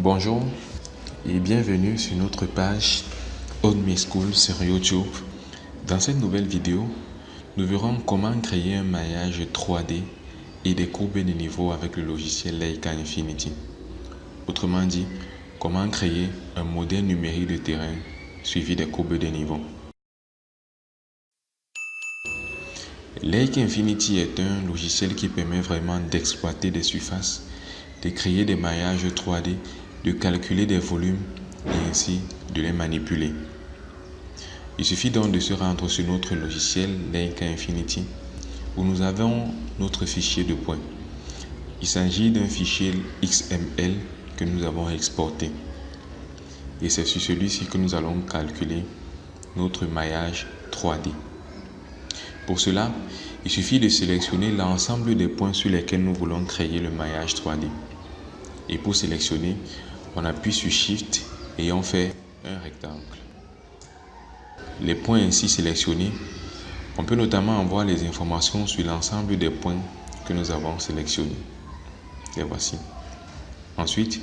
Bonjour et bienvenue sur notre page Old School sur YouTube. Dans cette nouvelle vidéo, nous verrons comment créer un maillage 3D et des courbes de niveau avec le logiciel Leica Infinity. Autrement dit, comment créer un modèle numérique de terrain suivi des courbes de niveau. Leica Infinity est un logiciel qui permet vraiment d'exploiter des surfaces, de créer des maillages 3D, de calculer des volumes et ainsi de les manipuler. Il suffit donc de se rendre sur notre logiciel Leica Infinity où nous avons notre fichier de points. Il s'agit d'un fichier XML que nous avons exporté et c'est sur celui-ci que nous allons calculer notre maillage 3D. Pour cela, il suffit de sélectionner l'ensemble des points sur lesquels nous voulons créer le maillage 3D. Et pour sélectionner, on appuie sur Shift et on fait un rectangle. Les points ainsi sélectionnés, on peut notamment avoir les informations sur l'ensemble des points que nous avons sélectionnés. Les voici. Ensuite,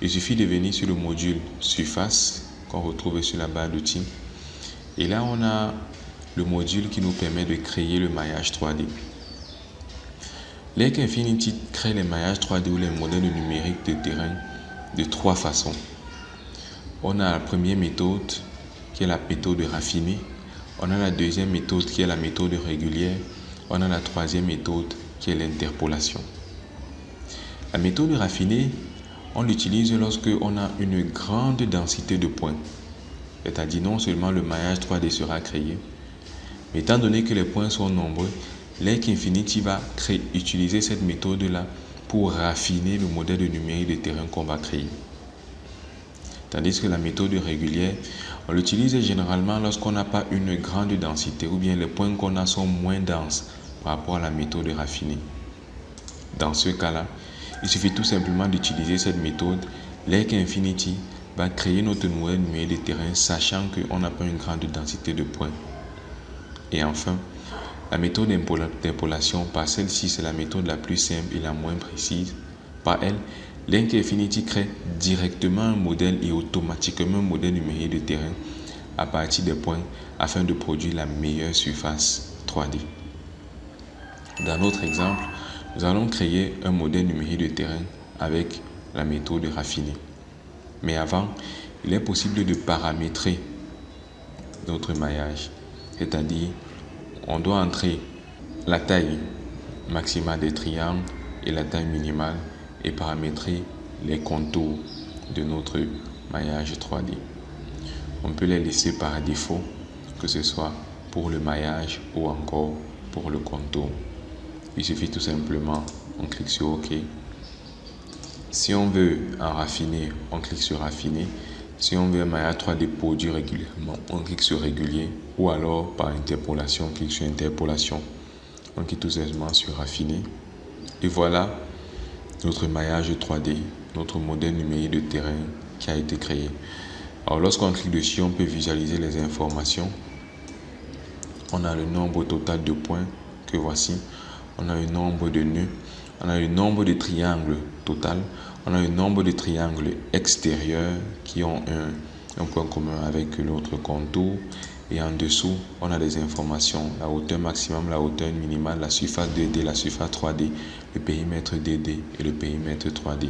il suffit de venir sur le module Surface qu'on retrouve sur la barre d'outils. Et là, on a le module qui nous permet de créer le maillage 3D. Leica Infinity crée les maillages 3D ou les modèles numériques de terrain de trois façons. On a la première méthode qui est la méthode raffinée. On a la deuxième méthode qui est la méthode régulière. On a la troisième méthode qui est l'interpolation. La méthode raffinée, on l'utilise lorsque on a une grande densité de points. C'est-à-dire non seulement le maillage 3D sera créé, mais étant donné que les points sont nombreux, Leica Infinity va utiliser cette méthode-là pour raffiner le modèle numérique de terrain qu'on va créer. Tandis que la méthode régulière, on l'utilise généralement lorsqu'on n'a pas une grande densité ou bien les points qu'on a sont moins denses par rapport à la méthode raffinée. Dans ce cas-là, il suffit tout simplement d'utiliser cette méthode. Leica Infinity va créer notre modèle numérique de terrain sachant qu'on n'a pas une grande densité de points. Et enfin, la méthode d'interpolation, par celle-ci, c'est la méthode la plus simple et la moins précise. Par elle, Leica Infinity crée directement un modèle et automatiquement un modèle numérique de terrain à partir des points afin de produire la meilleure surface 3D. Dans notre exemple, nous allons créer un modèle numérique de terrain avec la méthode raffinée. Mais avant, il est possible de paramétrer notre maillage. C'est-à-dire, on doit entrer la taille maximale des triangles et la taille minimale et paramétrer les contours de notre maillage 3D. On peut les laisser par défaut, que ce soit pour le maillage ou encore pour le contour. Il suffit tout simplement, on clique sur OK. Si on veut en raffiner, on clique sur raffiner. Si on veut un maillage 3D produit régulièrement, on clique sur régulier ou alors par interpolation, on clique sur interpolation. On clique tout simplement sur raffiner. Et voilà notre maillage 3D, notre modèle numérique de terrain qui a été créé. Alors lorsqu'on clique dessus, on peut visualiser les informations. On a le nombre total de points que voici. On a le nombre de nœuds. On a le nombre de triangles total. On a le nombre de triangles extérieurs qui ont un point commun avec l'autre contour. Et en dessous, on a des informations. La hauteur maximum, la hauteur minimale, la surface 2D, la surface 3D, le périmètre 2D et le périmètre 3D.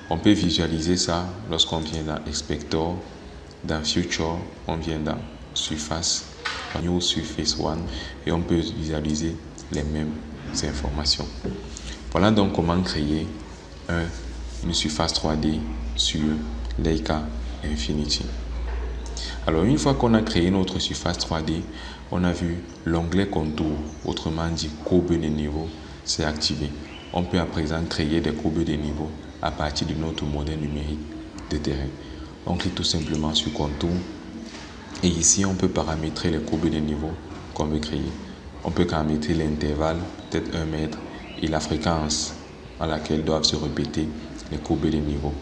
On peut visualiser ça lorsqu'on vient dans Inspector, dans Future, on vient dans Surface, New Surface 1 et on peut visualiser les mêmes informations. Voilà donc comment créer une surface 3D sur Leica Infinity. Alors une fois qu'on a créé notre surface 3D, on a vu l'onglet contour, autrement dit courbe de niveau, c'est activé. On peut à présent créer des courbes de niveau à partir de notre modèle numérique de terrain. On clique tout simplement sur contour et ici on peut paramétrer les courbes de niveau qu'on veut créer. On peut paramétrer l'intervalle, peut-être 1 mètre, et la fréquence à laquelle doivent se répéter les courbes de niveau.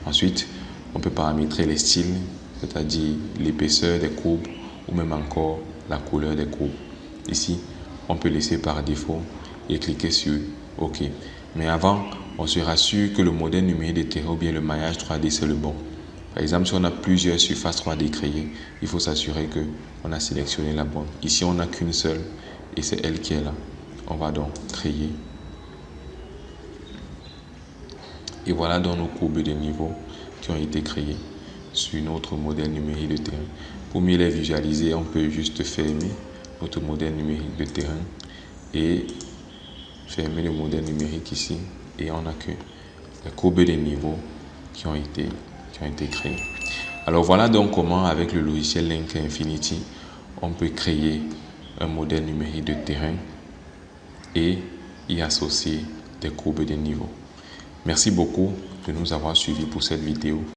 Ensuite, on peut paramétrer les styles, c'est-à-dire l'épaisseur des courbes ou même encore la couleur des courbes. Ici, on peut laisser par défaut et cliquer sur OK. Mais avant, on se rassure que le modèle numérique de terrain ou bien le maillage 3D, c'est le bon. Par exemple, si on a plusieurs surfaces 3D créées, il faut s'assurer qu'on a sélectionné la bonne. Ici, on n'a qu'une seule et c'est elle qui est là. On va donc créer. Et voilà donc nos courbes de niveau qui ont été créées sur notre modèle numérique de terrain. Pour mieux les visualiser, on peut juste fermer notre modèle numérique de terrain et fermer le modèle numérique ici. Et on n'a que les courbes de niveau qui ont été créées. Alors voilà donc comment avec le logiciel Link Infinity, on peut créer un modèle numérique de terrain et y associer des courbes de niveau. Merci beaucoup de nous avoir suivis pour cette vidéo.